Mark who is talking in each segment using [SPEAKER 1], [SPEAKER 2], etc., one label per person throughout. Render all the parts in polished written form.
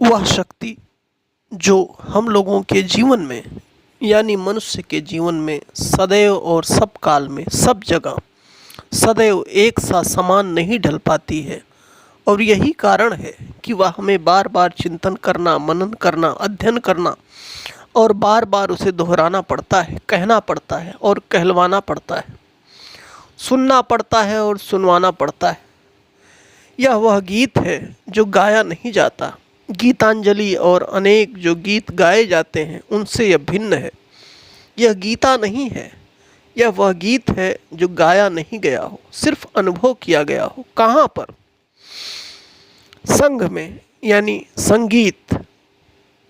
[SPEAKER 1] वह शक्ति जो हम लोगों के जीवन में यानी मनुष्य के जीवन में सदैव और सब काल में सब जगह सदैव एक सा समान नहीं ढल पाती है। और यही कारण है कि वह हमें बार बार चिंतन करना, मनन करना, अध्ययन करना और बार बार उसे दोहराना पड़ता है, कहना पड़ता है और कहलवाना पड़ता है, सुनना पड़ता है और सुनवाना पड़ता है। यह वह गीत है जो गाया नहीं जाता। गीतांजलि और अनेक जो गीत गाए जाते हैं उनसे यह भिन्न है। यह गीता नहीं है, यह वह गीत है जो गाया नहीं गया हो, सिर्फ अनुभव किया गया हो। कहाँ पर? संघ में, यानी संगीत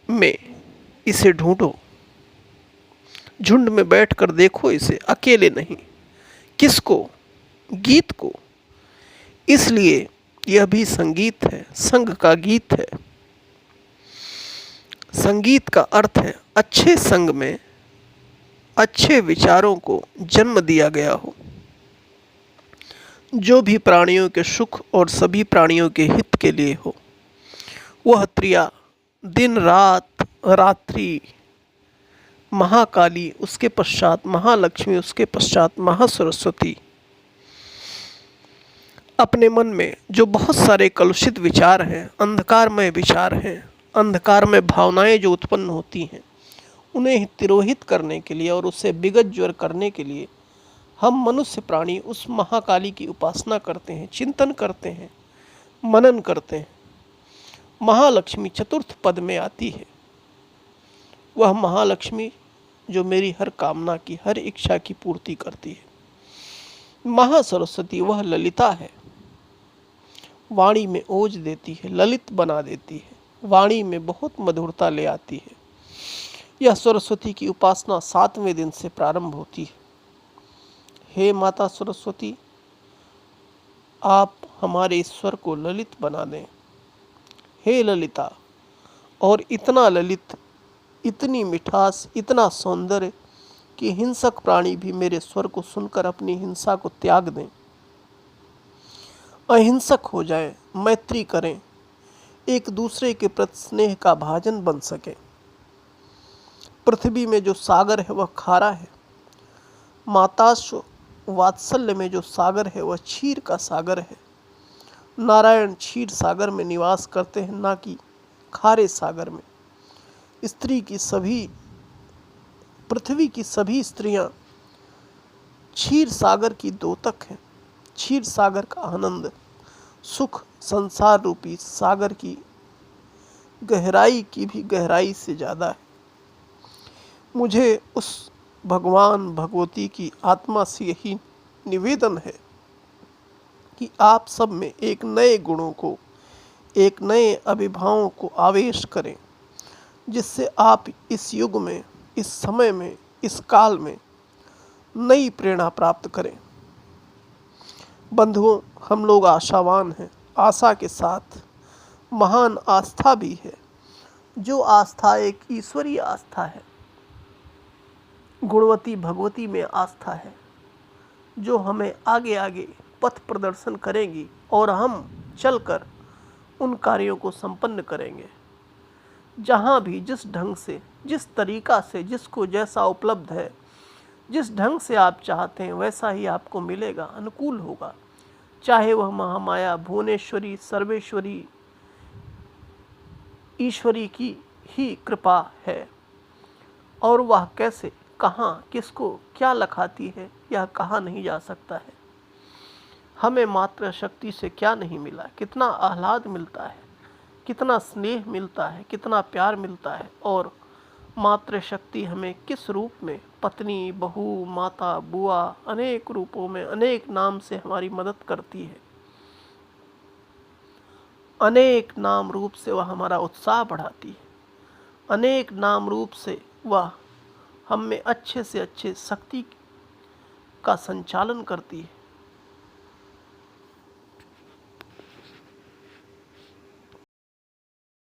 [SPEAKER 1] में इसे ढूंढो, झुंड में बैठकर देखो इसे, अकेले नहीं। किसको? गीत को। इसलिए यह भी संगीत है, संघ का गीत है। संगीत का अर्थ है अच्छे संग में अच्छे विचारों को जन्म दिया गया हो, जो भी प्राणियों के सुख और सभी प्राणियों के हित के लिए हो। वह त्रिया दिन रात रात्रि, महाकाली, उसके पश्चात महालक्ष्मी, उसके पश्चात महासरस्वती, अपने मन में जो बहुत सारे कलुषित विचार हैं, अंधकारमय विचार हैं, अंधकारमय भावनाएं जो उत्पन्न होती हैं, उन्हें तिरोहित करने के लिए और उससे विगत ज्वर करने के लिए हम मनुष्य प्राणी उस महाकाली की उपासना करते हैं, चिंतन करते हैं, मनन करते हैं। महालक्ष्मी चतुर्थ पद में आती है। वह महालक्ष्मी जो मेरी हर कामना की, हर इच्छा की पूर्ति करती है। महासरस्वती वह ललिता है, वाणी में ओज देती है, ललित बना देती है, वाणी में बहुत मधुरता ले आती है। यह सरस्वती की उपासना 7वें दिन से प्रारंभ होती है। हे माता सरस्वती, आप हमारे ईश्वर को ललित बना दें। हे ललिता, और इतना ललित, इतनी मिठास, इतना सौंदर्य कि हिंसक प्राणी भी मेरे स्वर को सुनकर अपनी हिंसा को त्याग दें, अहिंसक हो जाएं, मैत्री करें, एक दूसरे के प्रति स्नेह का भाजन बन सके। पृथ्वी में जो सागर है वह खारा है, माताश्व वात्सल्य में जो सागर है वह क्षीर का सागर है। नारायण क्षीर सागर में निवास करते हैं, ना कि खारे सागर में। स्त्री की सभी, पृथ्वी की सभी स्त्रियां क्षीर सागर की दोतक हैं। क्षीर सागर का आनंद, सुख संसार रूपी सागर की गहराई की भी गहराई से ज़्यादा है। मुझे उस भगवान भगवती की आत्मा से यही निवेदन है कि आप सब में एक नए गुणों को, एक नए अभिभावों को आवेश करें, जिससे आप इस युग में, इस समय में, इस काल में नई प्रेरणा प्राप्त करें। बंधुओं, हम लोग आशावान हैं। आशा के साथ महान आस्था भी है, जो आस्था एक ईश्वरीय आस्था है, गुणवती भगवती में आस्था है, जो हमें आगे आगे पथ प्रदर्शन करेंगी और हम चलकर उन कार्यों को संपन्न करेंगे। जहाँ भी जिस ढंग से, जिस तरीका से, जिसको जैसा उपलब्ध है, जिस ढंग से आप चाहते हैं वैसा ही आपको मिलेगा, अनुकूल होगा। चाहे वह महामाया, भुवनेश्वरी, सर्वेश्वरी, ईश्वरी की ही कृपा है। और वह कैसे, कहाँ, किसको क्या लखाती है, यह कहा नहीं जा सकता है। हमें मात्र शक्ति से क्या नहीं मिला, कितना आह्लाद मिलता है, कितना स्नेह मिलता है, कितना प्यार मिलता है। और मात्र शक्ति हमें किस रूप में, पत्नी, बहू, माता, बुआ, अनेक रूपों में, अनेक नाम से हमारी मदद करती है। अनेक नाम रूप से वह हमारा उत्साह बढ़ाती है। अनेक नाम रूप से वह हम में अच्छे से अच्छे शक्ति का संचालन करती है।